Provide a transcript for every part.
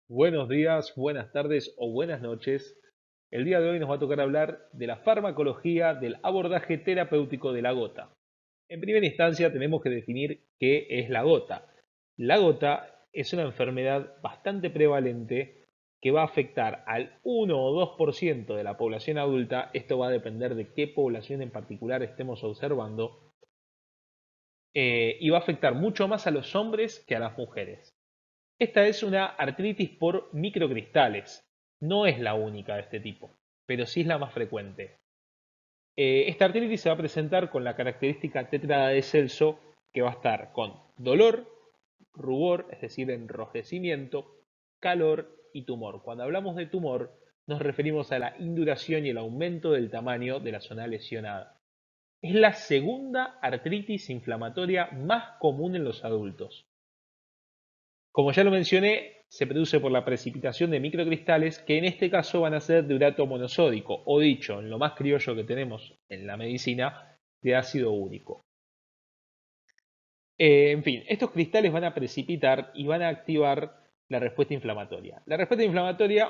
Buenos días, buenas tardes o buenas noches. El día de hoy nos va a tocar hablar de la farmacología del abordaje terapéutico de la gota. En primera instancia tenemos que definir qué es la gota. La gota es una enfermedad bastante prevalente que va a afectar al 1 o 2% de la población adulta. Esto va a depender de qué población en particular estemos observando. Y va a afectar mucho más a los hombres que a las mujeres. Esta es una artritis por microcristales. No es la única de este tipo, pero sí es la más frecuente. Esta artritis se va a presentar con la característica tétrada de Celso, que va a estar con dolor, rubor, es decir, enrojecimiento, calor y tumor. Cuando hablamos de tumor, nos referimos a la induración y el aumento del tamaño de la zona lesionada. Es la segunda artritis inflamatoria más común en los adultos. Como ya lo mencioné, se produce por la precipitación de microcristales que en este caso van a ser de urato monosódico, o dicho en lo más criollo que tenemos en la medicina, de ácido úrico. En fin, estos cristales van a precipitar y van a activar la respuesta inflamatoria. La respuesta inflamatoria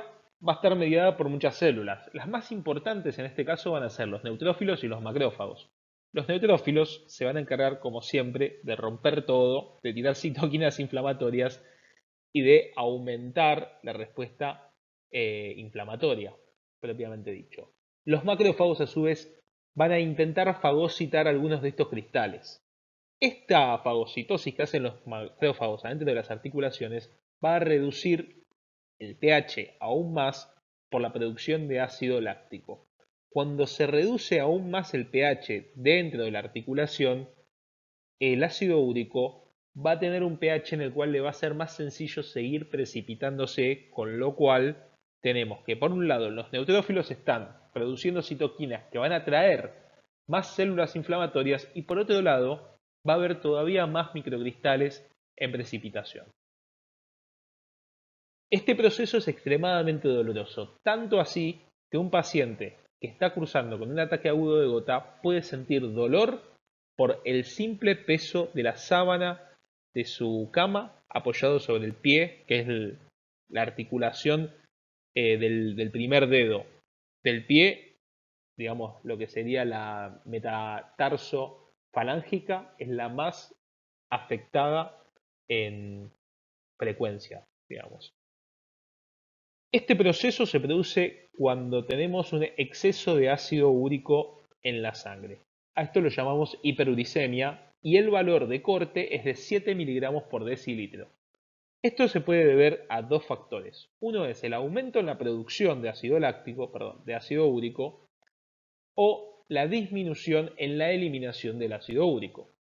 va a estar mediada por muchas células. Las más importantes en este caso van a ser los neutrófilos y los macrófagos. Los neutrófilos se van a encargar, como siempre, de romper todo, de tirar citoquinas inflamatorias y de aumentar la respuesta inflamatoria, propiamente dicho. Los macrófagos, a su vez, van a intentar fagocitar algunos de estos cristales. Esta fagocitosis que hacen los macrófagos adentro de las articulaciones va a reducir el pH aún más por la producción de ácido láctico. Cuando se reduce aún más el pH dentro de la articulación, el ácido úrico va a tener un pH en el cual le va a ser más sencillo seguir precipitándose, con lo cual tenemos que por un lado los neutrófilos están produciendo citoquinas que van a atraer más células inflamatorias y por otro lado va a haber todavía más microcristales en precipitación. Este proceso es extremadamente doloroso, tanto así que un paciente que está cruzando con un ataque agudo de gota puede sentir dolor por el simple peso de la sábana de su cama apoyado sobre el pie, que es la articulación del primer dedo del pie, digamos, lo que sería la metatarso falángica, es la más afectada en frecuencia, digamos. Este proceso se produce cuando tenemos un exceso de ácido úrico en la sangre. A esto lo llamamos hiperuricemia y el valor de corte es de 7 miligramos por decilitro. Esto se puede deber a dos factores. Uno es el aumento en la producción de ácido láctico, perdón, de ácido úrico, o la disminución en la eliminación del ácido úrico.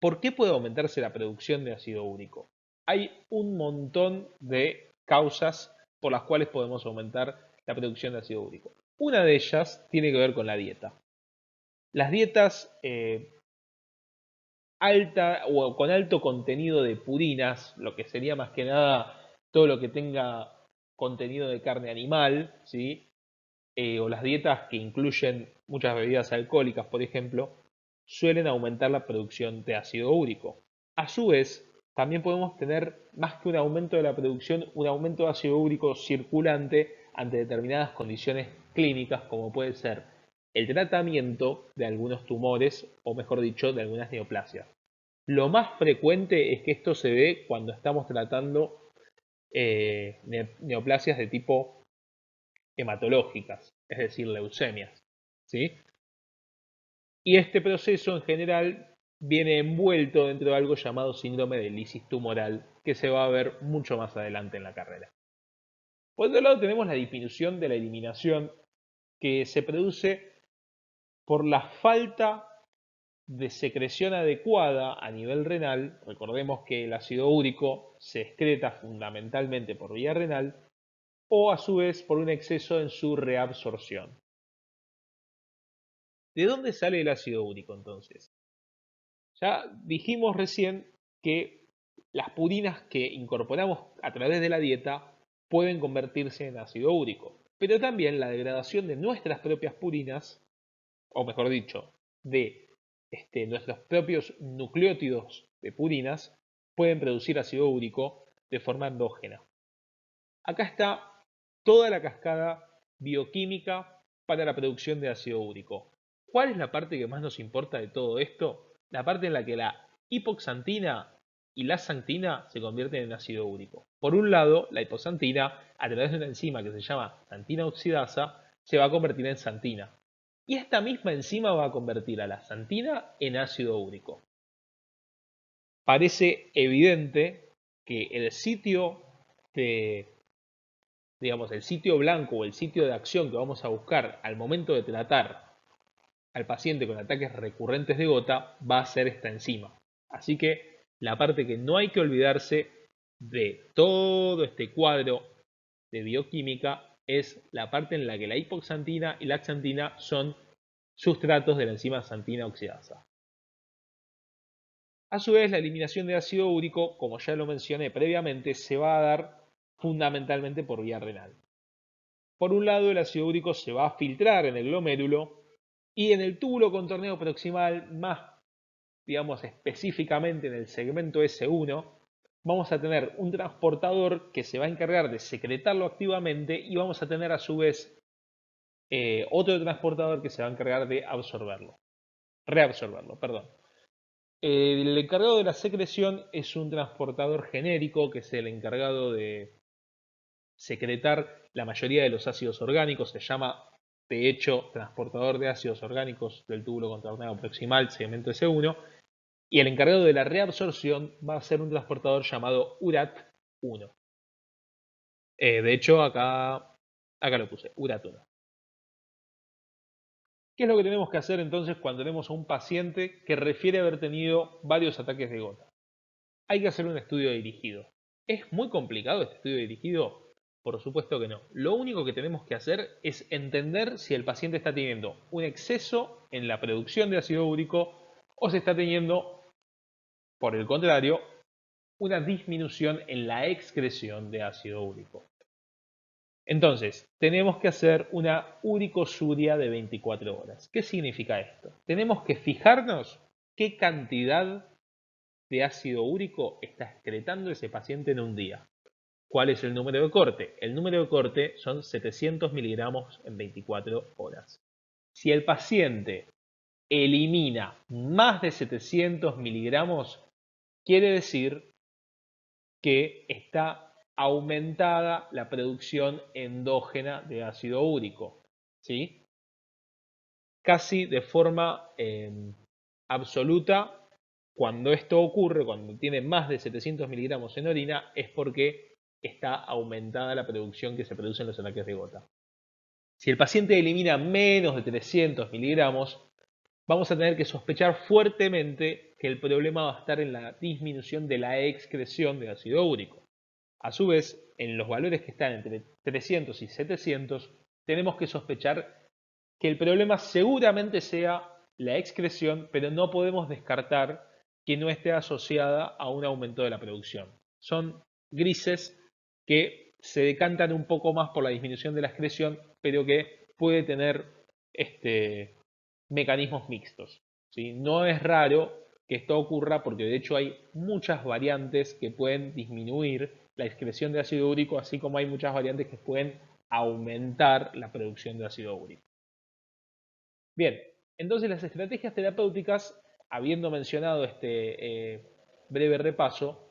¿Por qué puede aumentarse la producción de ácido úrico? Hay un montón de causas por las cuales podemos aumentar la producción de ácido úrico. Una de ellas tiene que ver con la dieta. Las dietas alta o con alto contenido de purinas, lo que sería más que nada todo lo que tenga contenido de carne animal, ¿sí? O las dietas que incluyen muchas bebidas alcohólicas, por ejemplo, suelen aumentar la producción de ácido úrico. A su vez, también podemos tener, más que un aumento de la producción, un aumento de ácido úrico circulante ante determinadas condiciones clínicas, como puede ser el tratamiento de algunos tumores, o mejor dicho, de algunas neoplasias. Lo más frecuente es que esto se ve cuando estamos tratando neoplasias de tipo hematológicas, es decir, leucemias, ¿sí? Y este proceso en general viene envuelto dentro de algo llamado síndrome de lisis tumoral, que se va a ver mucho más adelante en la carrera. Por otro lado tenemos la disminución de la eliminación, que se produce por la falta de secreción adecuada a nivel renal. Recordemos que el ácido úrico se excreta fundamentalmente por vía renal, o a su vez por un exceso en su reabsorción. ¿De dónde sale el ácido úrico entonces? Ya dijimos recién que las purinas que incorporamos a través de la dieta pueden convertirse en ácido úrico, pero también la degradación de nuestras propias purinas, o mejor dicho, de nuestros propios nucleótidos de purinas, pueden producir ácido úrico de forma endógena. Acá está toda la cascada bioquímica para la producción de ácido úrico. ¿Cuál es la parte que más nos importa de todo esto? La parte en la que la hipoxantina y la xantina se convierten en ácido úrico. Por un lado, la hipoxantina, a través de una enzima que se llama xantina oxidasa, se va a convertir en xantina. Y esta misma enzima va a convertir a la xantina en ácido úrico. Parece evidente que el sitio el sitio blanco o el sitio de acción que vamos a buscar al momento de tratar al paciente con ataques recurrentes de gota va a ser esta enzima. Así que la parte que no hay que olvidarse de todo este cuadro de bioquímica es la parte en la que la hipoxantina y la xantina son sustratos de la enzima xantina oxidasa. A su vez, la eliminación de ácido úrico, como ya lo mencioné previamente, se va a dar fundamentalmente por vía renal. Por un lado, el ácido úrico se va a filtrar en el glomérulo y en el túbulo contorneo proximal, más, digamos, específicamente en el segmento S1, vamos a tener un transportador que se va a encargar de secretarlo activamente y vamos a tener a su vez otro transportador que se va a encargar de reabsorberlo, perdón. El encargado de la secreción es un transportador genérico que es el encargado de secretar la mayoría de los ácidos orgánicos, se llama de hecho transportador de ácidos orgánicos del túbulo contorneo proximal, segmento S1, y el encargado de la reabsorción va a ser un transportador llamado URAT1. De hecho, acá lo puse, URAT1. ¿Qué es lo que tenemos que hacer entonces cuando tenemos a un paciente que refiere haber tenido varios ataques de gota? Hay que hacer un estudio dirigido. ¿Es muy complicado este estudio dirigido? Por supuesto que no. Lo único que tenemos que hacer es entender si el paciente está teniendo un exceso en la producción de ácido úrico o se está teniendo, por el contrario, una disminución en la excreción de ácido úrico. Entonces, tenemos que hacer una uricosuria de 24 horas. ¿Qué significa esto? Tenemos que fijarnos qué cantidad de ácido úrico está excretando ese paciente en un día. ¿Cuál es el número de corte? El número de corte son 700 miligramos en 24 horas. Si el paciente elimina más de 700 miligramos, quiere decir que está aumentada la producción endógena de ácido úrico. ¿Sí? Casi de forma absoluta, cuando esto ocurre, cuando tiene más de 700 miligramos en orina, es porque está aumentada la producción que se produce en los ataques de gota. Si el paciente elimina menos de 300 miligramos, vamos a tener que sospechar fuertemente que el problema va a estar en la disminución de la excreción de ácido úrico. A su vez, en los valores que están entre 300 y 700, tenemos que sospechar que el problema seguramente sea la excreción, pero no podemos descartar que no esté asociada a un aumento de la producción. Son grises que se decantan un poco más por la disminución de la excreción, pero que puede tener mecanismos mixtos. ¿Sí? No es raro que esto ocurra porque de hecho hay muchas variantes que pueden disminuir la excreción de ácido úrico, así como hay muchas variantes que pueden aumentar la producción de ácido úrico. Bien, entonces las estrategias terapéuticas, habiendo mencionado este breve repaso,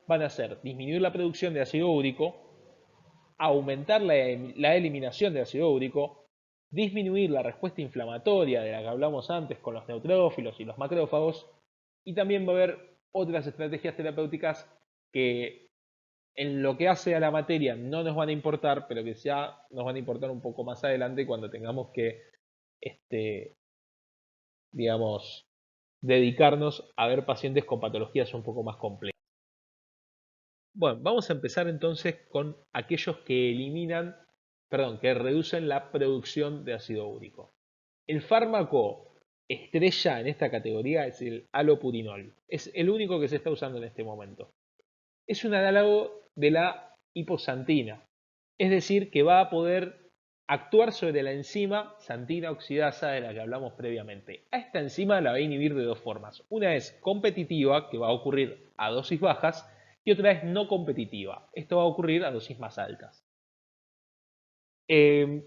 van a ser disminuir la producción de ácido úrico, aumentar la eliminación de ácido úrico, disminuir la respuesta inflamatoria de la que hablamos antes con los neutrófilos y los macrófagos, y también va a haber otras estrategias terapéuticas que en lo que hace a la materia no nos van a importar, pero que ya nos van a importar un poco más adelante cuando tengamos que, digamos, dedicarnos a ver pacientes con patologías un poco más complejas. Bueno, vamos a empezar entonces con aquellos que que reducen la producción de ácido úrico. El fármaco estrella en esta categoría es el halopurinol. Es el único que se está usando en este momento. Es un análogo de la hipoxantina, es decir, que va a poder actuar sobre la enzima xantina oxidasa de la que hablamos previamente. A esta enzima la va a inhibir de dos formas. Una es competitiva, que va a ocurrir a dosis bajas, y otra es no competitiva. Esto va a ocurrir a dosis más altas. Eh,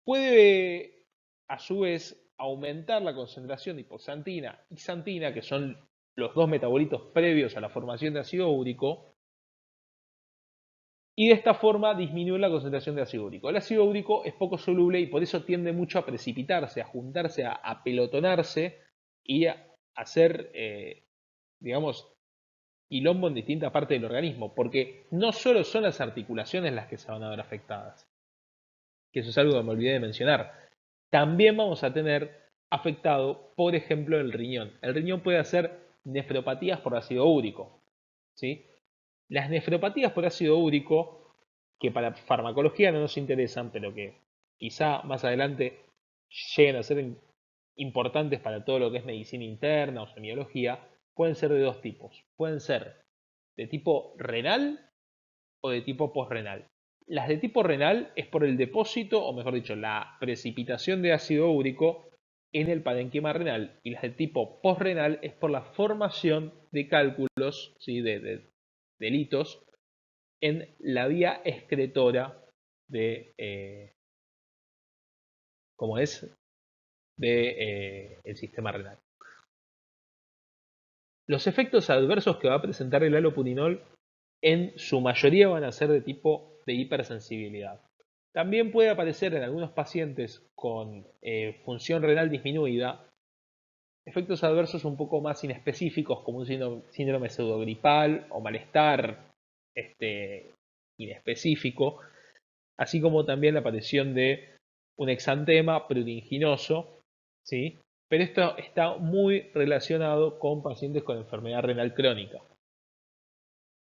puede, a su vez, aumentar la concentración de hipoxantina y xantina, que son los dos metabolitos previos a la formación de ácido úrico, y de esta forma disminuir la concentración de ácido úrico. El ácido úrico es poco soluble y por eso tiende mucho a precipitarse, a juntarse, a apelotonarse y a hacer, digamos, quilombo en distintas partes del organismo, porque no solo son las articulaciones las que se van a ver afectadas, que eso es algo que me olvidé de mencionar, también vamos a tener afectado, por ejemplo, el riñón. El riñón puede hacer nefropatías por ácido úrico, ¿sí? Las nefropatías por ácido úrico, que para farmacología no nos interesan, pero que quizá más adelante lleguen a ser importantes para todo lo que es medicina interna o semiología, pueden ser de dos tipos. Pueden ser de tipo renal o de tipo posrenal. Las de tipo renal es por el depósito, o mejor dicho, la precipitación de ácido úrico en el parenquima renal. Y las de tipo posrenal es por la formación de cálculos, ¿sí? de litos, en la vía excretora de, como es, de, el sistema renal. Los efectos adversos que va a presentar el halopurinol en su mayoría van a ser de tipo de hipersensibilidad. También puede aparecer en algunos pacientes con función renal disminuida efectos adversos un poco más inespecíficos como un síndrome pseudogripal o malestar inespecífico, así como también la aparición de un exantema pruriginoso, ¿sí? Pero esto está muy relacionado con pacientes con enfermedad renal crónica.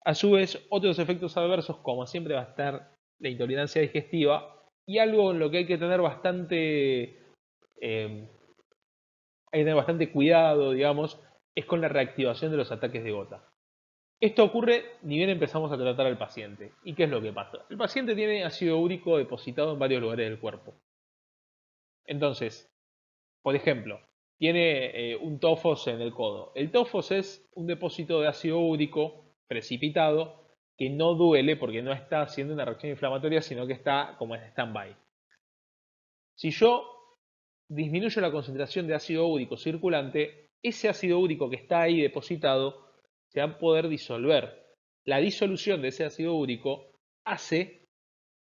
A su vez, otros efectos adversos, como siempre va a estar la intolerancia digestiva y algo en lo que hay que tener bastante cuidado, digamos, es con la reactivación de los ataques de gota. Esto ocurre ni bien empezamos a tratar al paciente. ¿Y qué es lo que pasa? El paciente tiene ácido úrico depositado en varios lugares del cuerpo. Entonces, por ejemplo, tiene un tofos en el codo. El tofos es un depósito de ácido úrico precipitado que no duele porque no está haciendo una reacción inflamatoria, sino que está como en stand-by. Si yo disminuyo la concentración de ácido úrico circulante, ese ácido úrico que está ahí depositado se va a poder disolver. La disolución de ese ácido úrico hace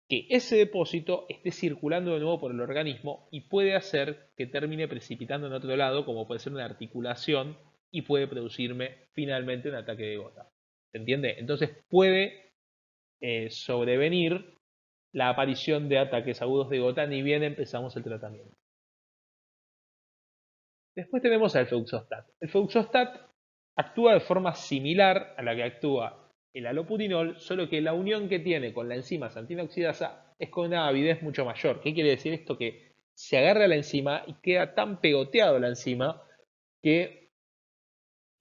que ese depósito esté circulando de nuevo por el organismo y puede hacer que termine precipitando en otro lado, como puede ser una articulación, y puede producirme finalmente un ataque de gota. ¿Se entiende? Entonces puede sobrevenir la aparición de ataques agudos de gota ni bien empezamos el tratamiento. Después tenemos al Fluxostat. El Fluxostat actúa de forma similar a la que actúa el halopurinol, solo que la unión que tiene con la enzima xantina oxidasa es con una avidez mucho mayor. ¿Qué quiere decir esto? Que se agarra la enzima y queda tan pegoteado la enzima que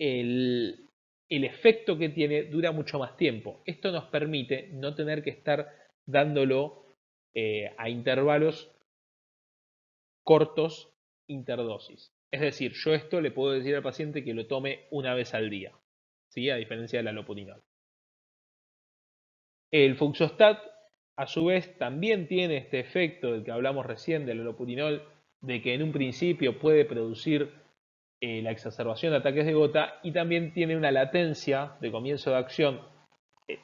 el efecto que tiene dura mucho más tiempo. Esto nos permite no tener que estar dándolo a intervalos cortos interdosis. Es decir, yo esto le puedo decir al paciente que lo tome una vez al día, ¿sí? A diferencia del halopurinol. El Fuxostat, a su vez, también tiene este efecto del que hablamos recién del halopurinol, de que en un principio puede producir la exacerbación de ataques de gota y también tiene una latencia de comienzo de acción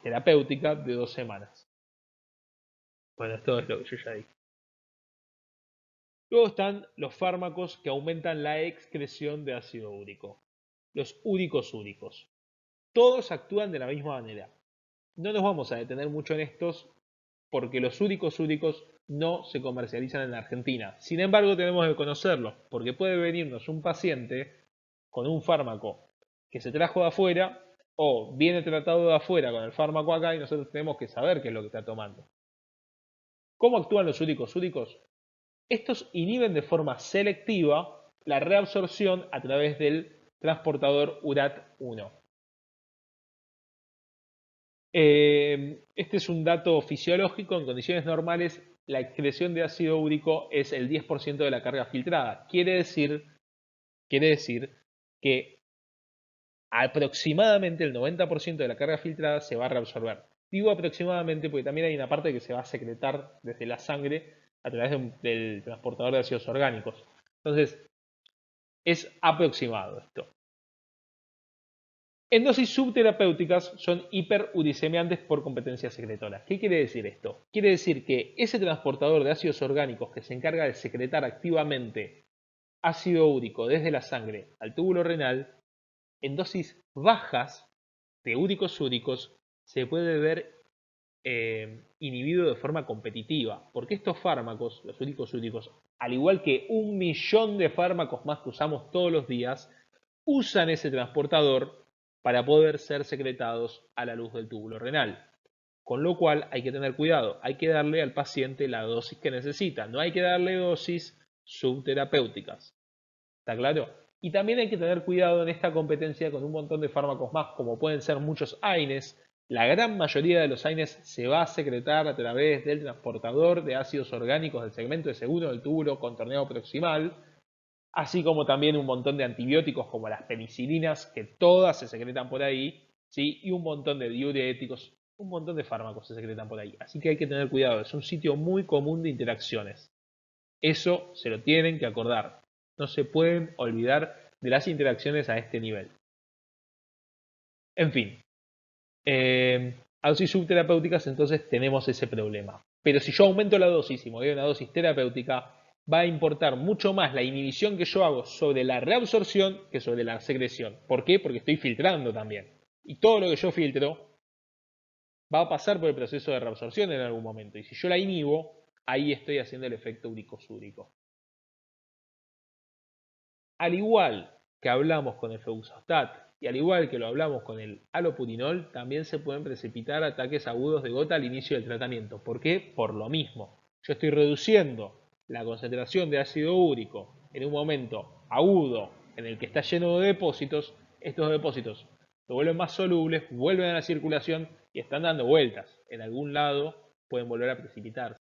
terapéutica de 2 semanas. Bueno, esto es lo que yo ya dije. Luego están los fármacos que aumentan la excreción de ácido úrico. Los úricos úricos. Todos actúan de la misma manera. No nos vamos a detener mucho en estos porque los úricos úricos no se comercializan en Argentina. Sin embargo, tenemos que conocerlos porque puede venirnos un paciente con un fármaco que se trajo de afuera o viene tratado de afuera con el fármaco acá y nosotros tenemos que saber qué es lo que está tomando. ¿Cómo actúan los úricos úricos? Estos inhiben de forma selectiva la reabsorción a través del transportador URAT1. Este es un dato fisiológico. En condiciones normales, la excreción de ácido úrico es el 10% de la carga filtrada. Quiere decir que aproximadamente el 90% de la carga filtrada se va a reabsorber. Digo aproximadamente porque también hay una parte que se va a secretar desde la sangre a través del transportador de ácidos orgánicos. Entonces, es aproximado esto. En dosis subterapéuticas son hiperuricemiantes por competencia secretora. ¿Qué quiere decir esto? Quiere decir que ese transportador de ácidos orgánicos que se encarga de secretar activamente ácido úrico desde la sangre al túbulo renal, en dosis bajas de úricos úricos se puede ver inhibido de forma competitiva, porque estos fármacos, los úricos úricos, al igual que 1.000.000 de fármacos más que usamos todos los días, usan ese transportador para poder ser secretados a la luz del túbulo renal. Con lo cual hay que tener cuidado, hay que darle al paciente la dosis que necesita, no hay que darle dosis subterapéuticas. ¿Está claro? Y también hay que tener cuidado en esta competencia con un montón de fármacos más, como pueden ser muchos AINES. La gran mayoría de los AINES se va a secretar a través del transportador de ácidos orgánicos del segmento de segundo del túbulo contorneado proximal, así como también un montón de antibióticos como las penicilinas, que todas se secretan por ahí, ¿sí? Y un montón de diuréticos, un montón de fármacos se secretan por ahí. Así que hay que tener cuidado, es un sitio muy común de interacciones. Eso se lo tienen que acordar. No se pueden olvidar de las interacciones a este nivel. En fin, a dosis subterapéuticas entonces tenemos ese problema. Pero si yo aumento la dosis y me voy a una dosis terapéutica, va a importar mucho más la inhibición que yo hago sobre la reabsorción que sobre la secreción. ¿Por qué? Porque estoy filtrando también. Y todo lo que yo filtro va a pasar por el proceso de reabsorción en algún momento. Y si yo la inhibo, ahí estoy haciendo el efecto uricosúrico. Al igual que hablamos con el febuxostat y al igual que lo hablamos con el alopurinol, también se pueden precipitar ataques agudos de gota al inicio del tratamiento. ¿Por qué? Por lo mismo. Yo estoy reduciendo la concentración de ácido úrico en un momento agudo en el que está lleno de depósitos. Estos depósitos se vuelven más solubles, vuelven a la circulación y están dando vueltas. En algún lado pueden volver a precipitarse.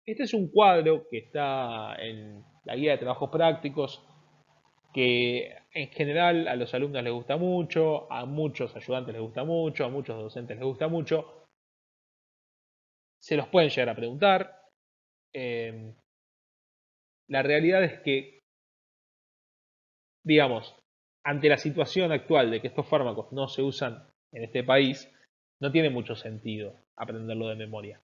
Este es un cuadro que está en la guía de trabajos prácticos, que en general a los alumnos les gusta mucho, a muchos ayudantes les gusta mucho, a muchos docentes les gusta mucho. Se los pueden llegar a preguntar. Eh, la realidad es que, digamos, ante la situación actual de que estos fármacos no se usan en este país, no tiene mucho sentido aprenderlo de memoria.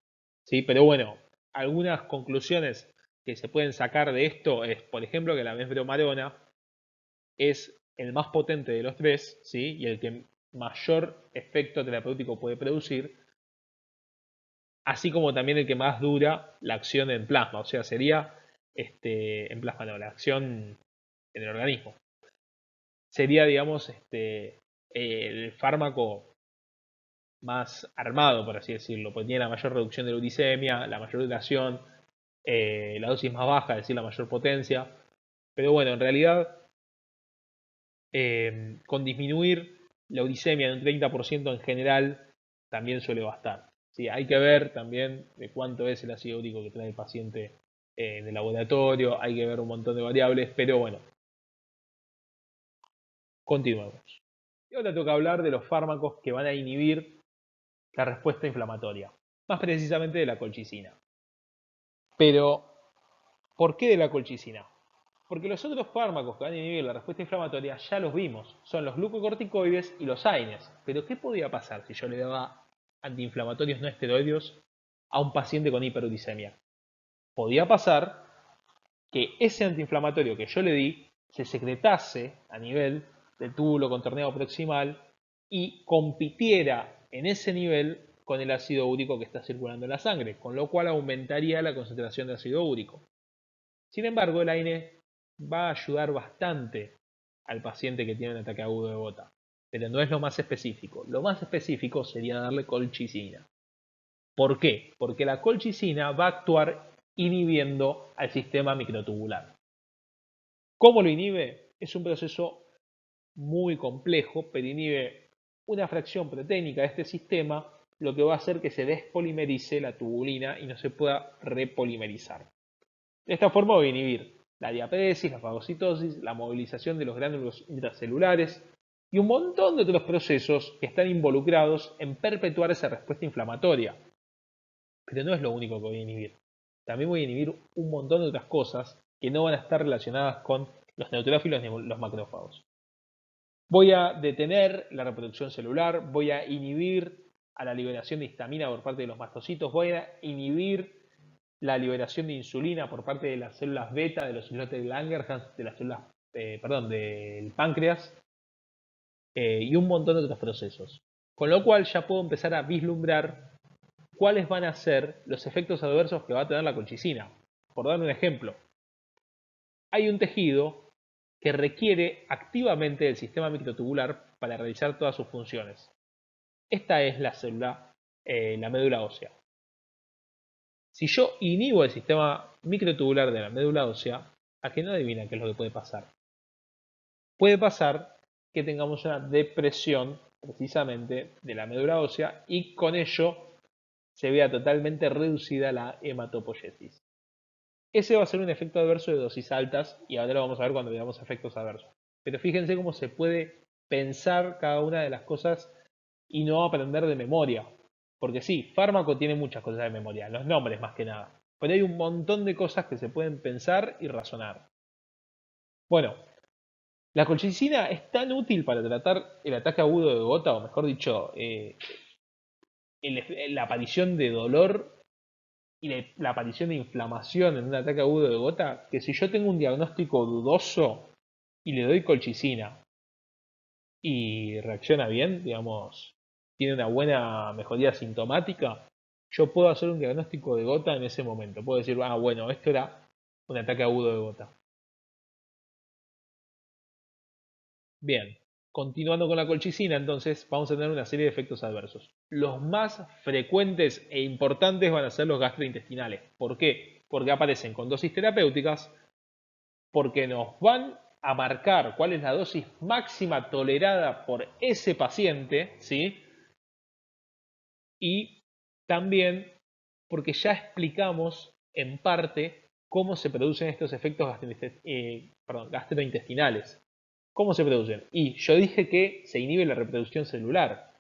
¿Sí? Pero bueno, algunas conclusiones que se pueden sacar de esto es, por ejemplo, que la mesbromarona es el más potente de los tres, ¿sí? Y el que mayor efecto terapéutico puede producir, así como también el que más dura la acción en plasma, o sea, sería en plasma no, la acción en el organismo. Sería, digamos, el fármaco más armado, por así decirlo, porque tiene la mayor reducción de la uricemia, la mayor duración, la dosis más baja, es decir, la mayor potencia. Pero bueno, en realidad, con disminuir la uricemia en un 30% en general, también suele bastar. Sí, hay que ver también de cuánto es el ácido úrico que trae el paciente en el laboratorio, hay que ver un montón de variables, pero bueno, continuemos. Y ahora toca hablar de los fármacos que van a inhibir la respuesta inflamatoria, más precisamente de la colchicina. Pero, ¿por qué de la colchicina? Porque los otros fármacos que van a inhibir la respuesta inflamatoria ya los vimos, son los glucocorticoides y los AINES. Pero ¿qué podía pasar si yo le daba antiinflamatorios no esteroideos a un paciente con hiperuricemia? Podía pasar que ese antiinflamatorio que yo le di se secretase a nivel del túbulo contorneado proximal y compitiera en ese nivel con el ácido úrico que está circulando en la sangre, con lo cual aumentaría la concentración de ácido úrico. Sin embargo, el AINE va a ayudar bastante al paciente que tiene un ataque agudo de gota, pero no es lo más específico. Lo más específico sería darle colchicina. ¿Por qué? Porque la colchicina va a actuar inhibiendo al sistema microtubular. ¿Cómo lo inhibe? Es un proceso muy complejo, pero inhibe una fracción proteínica de este sistema, lo que va a hacer que se despolimerice la tubulina y no se pueda repolimerizar. De esta forma va a inhibir la diaperesis, la fagocitosis, la movilización de los gránulos intracelulares, y un montón de otros procesos que están involucrados en perpetuar esa respuesta inflamatoria. Pero no es lo único que voy a inhibir. También voy a inhibir un montón de otras cosas que no van a estar relacionadas con los neutrófilos ni los macrófagos. Voy a detener la reproducción celular, voy a inhibir a la liberación de histamina por parte de los mastocitos, voy a inhibir la liberación de insulina por parte de las células beta, de los islotes de Langerhans, de las células, del páncreas, y un montón de otros procesos. Con lo cual ya puedo empezar a vislumbrar cuáles van a ser los efectos adversos que va a tener la colchicina. Por dar un ejemplo, hay un tejido que requiere activamente del sistema microtubular para realizar todas sus funciones. Esta es la célula, la médula ósea. Si yo inhibo el sistema microtubular de la médula ósea, ¿a qué no adivina qué es lo que puede pasar? Puede pasar que tengamos una depresión precisamente de la médula ósea y con ello se vea totalmente reducida la hematopoiesis. Ese va a ser un efecto adverso de dosis altas y ahora lo vamos a ver cuando veamos efectos adversos. Pero fíjense cómo se puede pensar cada una de las cosas y no aprender de memoria. Porque sí, fármaco tiene muchas cosas de memoria, los nombres más que nada. Pero hay un montón de cosas que se pueden pensar y razonar. Bueno, la colchicina es tan útil para tratar el ataque agudo de gota, o mejor dicho, la aparición de dolor y la aparición de inflamación en un ataque agudo de gota, que si yo tengo un diagnóstico dudoso y le doy colchicina y reacciona bien, digamos, tiene una buena mejoría sintomática, yo puedo hacer un diagnóstico de gota en ese momento. Puedo decir, ah, bueno, esto era un ataque agudo de gota. Bien, continuando con la colchicina, entonces vamos a tener una serie de efectos adversos. Los más frecuentes e importantes van a ser los gastrointestinales. ¿Por qué? Porque aparecen con dosis terapéuticas, porque nos van a marcar cuál es la dosis máxima tolerada por ese paciente, ¿sí? Y también porque ya explicamos en parte cómo se producen estos efectos gastrointestinales. ¿Cómo se producen? Y yo dije que se inhibe la reproducción celular.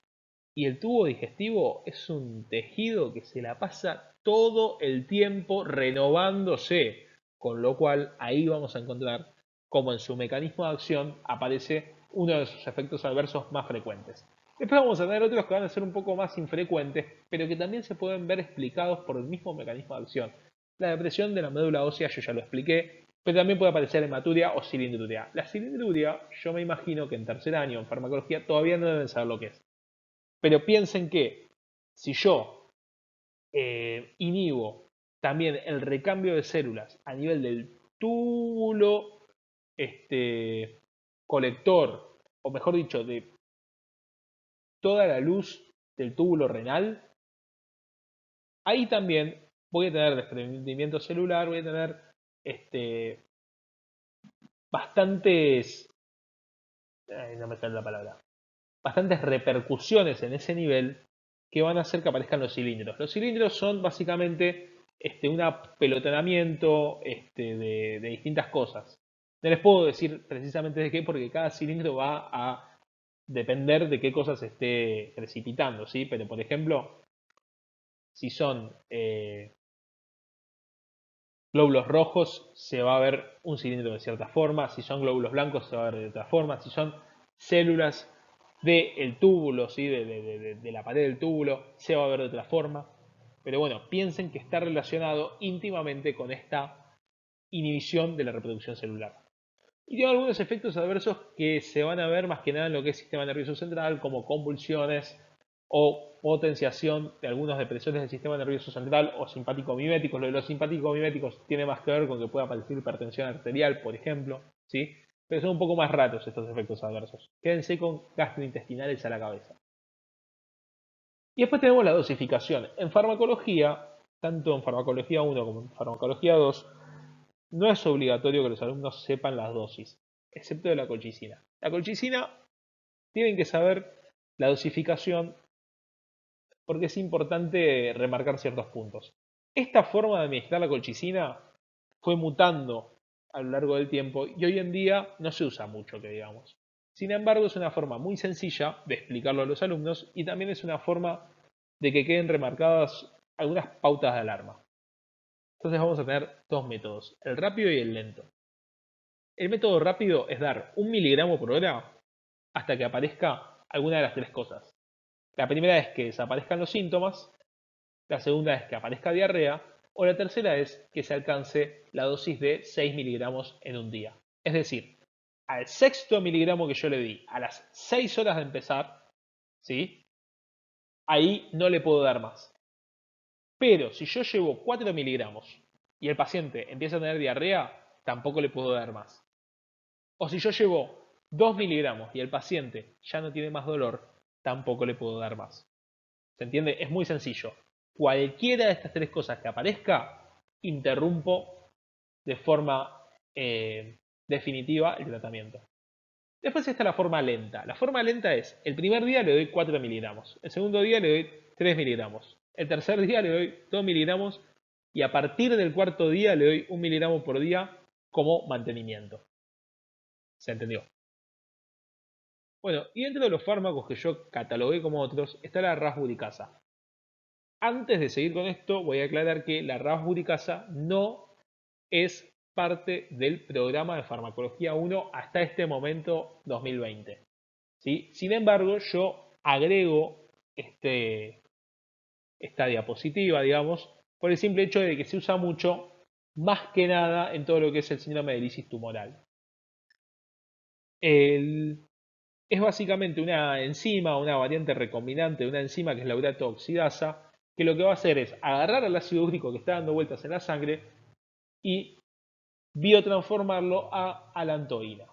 Y el tubo digestivo es un tejido que se la pasa todo el tiempo renovándose. Con lo cual ahí vamos a encontrar cómo en su mecanismo de acción aparece uno de sus efectos adversos más frecuentes. Después vamos a tener otros que van a ser un poco más infrecuentes, pero que también se pueden ver explicados por el mismo mecanismo de acción. La depresión de la médula ósea yo ya lo expliqué, pero también puede aparecer hematuria o cilindruria. La cilindruria, yo me imagino que en tercer año en farmacología todavía no deben saber lo que es. Pero piensen que si yo inhibo también el recambio de células a nivel del túbulo colector, o mejor dicho, de toda la luz del túbulo renal, ahí también voy a tener desprendimiento celular, voy a tener bastantes, no me sale la palabra, bastantes repercusiones en ese nivel que van a hacer que aparezcan los cilindros. Los cilindros son básicamente un apelotonamiento de distintas cosas. No les puedo decir precisamente de qué, porque cada cilindro va a depender de qué cosas se esté precipitando, ¿sí? Pero, por ejemplo, si son glóbulos rojos, se va a ver un cilindro de cierta forma. Si son glóbulos blancos, se va a ver de otra forma. Si son células del túbulo, ¿sí? de la pared del túbulo, se va a ver de otra forma. Pero bueno, piensen que está relacionado íntimamente con esta inhibición de la reproducción celular. Y tiene algunos efectos adversos que se van a ver más que nada en lo que es sistema nervioso central, como convulsiones o potenciación de algunos depresores del sistema nervioso central o simpático-miméticos. Lo de los simpático-miméticos tiene más que ver con que pueda aparecer hipertensión arterial, por ejemplo, ¿sí? Pero son un poco más raros estos efectos adversos. Quédense con gastrointestinales a la cabeza. Y después tenemos la dosificación. En farmacología, tanto en farmacología 1 como en farmacología 2, no es obligatorio que los alumnos sepan las dosis, excepto de la colchicina. La colchicina tienen que saber la dosificación porque es importante remarcar ciertos puntos. Esta forma de administrar la colchicina fue mutando a lo largo del tiempo y hoy en día no se usa mucho, que digamos. Sin embargo, es una forma muy sencilla de explicarlo a los alumnos y también es una forma de que queden remarcadas algunas pautas de alarma. Entonces vamos a tener dos métodos, el rápido y el lento. El método rápido es dar 1 miligramo por hora hasta que aparezca alguna de las tres cosas. La primera es que desaparezcan los síntomas, la segunda es que aparezca diarrea o la tercera es que se alcance la dosis de 6 miligramos en un día. Es decir, al sexto miligramo que yo le di a las 6 horas de empezar, ¿sí? Ahí no le puedo dar más. Pero si yo llevo 4 miligramos y el paciente empieza a tener diarrea, tampoco le puedo dar más. O si yo llevo 2 miligramos y el paciente ya no tiene más dolor, tampoco le puedo dar más. ¿Se entiende? Es muy sencillo. Cualquiera de estas tres cosas que aparezca, interrumpo de forma definitiva el tratamiento. Después está la forma lenta. La forma lenta es, el primer día le doy 4 miligramos, el segundo día le doy 3 miligramos, el tercer día le doy 2 miligramos y a partir del cuarto día le doy 1 miligramo por día como mantenimiento. ¿Se entendió? Bueno, y dentro de los fármacos que yo catalogué como otros está la rasburicasa. Antes de seguir con esto, voy a aclarar que la rasburicasa no es parte del programa de farmacología 1 hasta este momento 2020. ¿Sí? Sin embargo, yo agrego esta diapositiva, digamos, por el simple hecho de que se usa mucho, más que nada en todo lo que es el síndrome de lisis tumoral. Es básicamente una enzima, una variante recombinante de una enzima que es la urato oxidasa, que lo que va a hacer es agarrar al ácido úrico que está dando vueltas en la sangre y biotransformarlo a alantoína.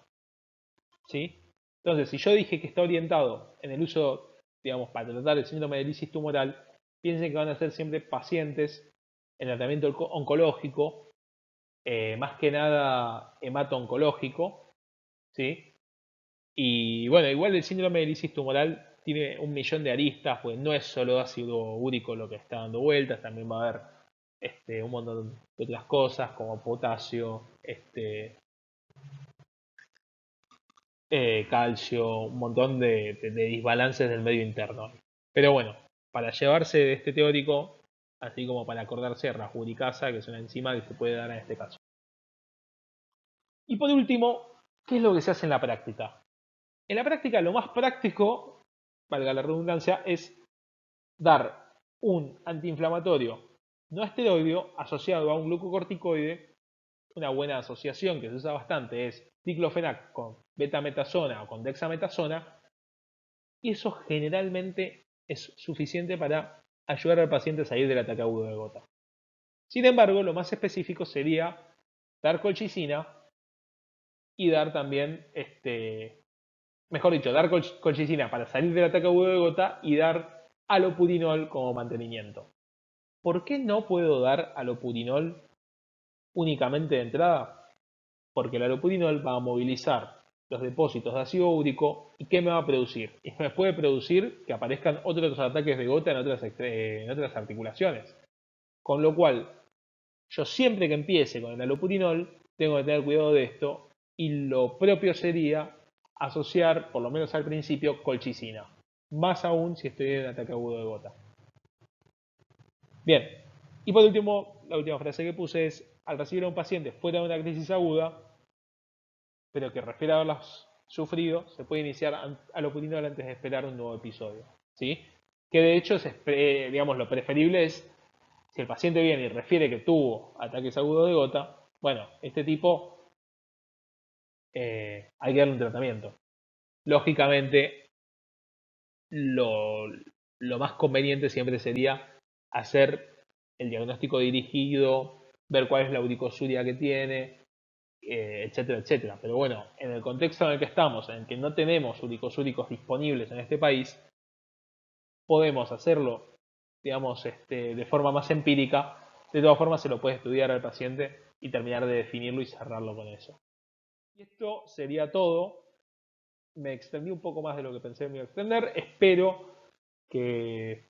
¿Sí? Entonces, si yo dije que está orientado en el uso, digamos, para tratar el síndrome de lisis tumoral, piensen que van a ser siempre pacientes en tratamiento oncológico, más que nada hemato-oncológico, ¿sí? Y bueno, igual el síndrome de lisis tumoral tiene 1 millón de aristas, pues no es solo ácido úrico lo que está dando vueltas, también va a haber un montón de otras cosas como potasio, calcio, un montón de desbalances del medio interno. Pero bueno, para llevarse de este teórico, así como para acordarse de rasburicasa, que es una enzima que se puede dar en este caso. Y por último, ¿qué es lo que se hace en la práctica? En la práctica lo más práctico, valga la redundancia, es dar un antiinflamatorio no esteroideo asociado a un glucocorticoide. Una buena asociación que se usa bastante es diclofenac con betametasona o con dexametasona, y eso generalmente es suficiente para ayudar al paciente a salir del ataque agudo de gota. Sin embargo, lo más específico sería dar colchicina y dar también, mejor dicho, dar colchicina para salir del ataque agudo de gota y dar allopurinol como mantenimiento. ¿Por qué no puedo dar allopurinol únicamente de entrada? Porque el allopurinol va a movilizar los depósitos de ácido úrico y ¿qué me va a producir? Y me puede producir que aparezcan otros ataques de gota en otras articulaciones. Con lo cual, yo siempre que empiece con el allopurinol, tengo que tener cuidado de esto y lo propio sería asociar, por lo menos al principio, colchicina. Más aún si estoy en ataque agudo de gota. Bien, y por último, la última frase que puse es, al recibir a un paciente fuera de una crisis aguda, pero que refiere a haberlas sufrido, se puede iniciar allopurinol antes de esperar un nuevo episodio. ¿Sí? Que de hecho, digamos, lo preferible es, si el paciente viene y refiere que tuvo ataques agudos de gota, bueno, este tipo hay que darle un tratamiento. Lógicamente, lo, lo más conveniente siempre sería hacer el diagnóstico dirigido, ver cuál es la uricosuria que tiene, etcétera, etcétera. Pero bueno, en el contexto en el que estamos, en el que no tenemos uricosúricos disponibles en este país, podemos hacerlo, digamos, de forma más empírica. De todas formas, se lo puede estudiar al paciente y terminar de definirlo y cerrarlo con eso. Y esto sería todo. Me extendí un poco más de lo que pensé que me iba a extender. Espero que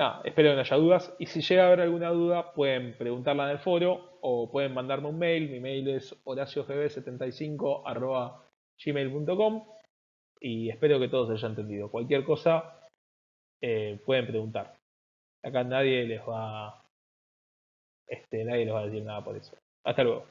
nada, espero que no haya dudas. Y si llega a haber alguna duda, pueden preguntarla en el foro o pueden mandarme un mail. Mi mail es horaciogb75@gmail.com y espero que todos se haya entendido. Cualquier cosa, pueden preguntar. Acá nadie les va a decir nada por eso. Hasta luego.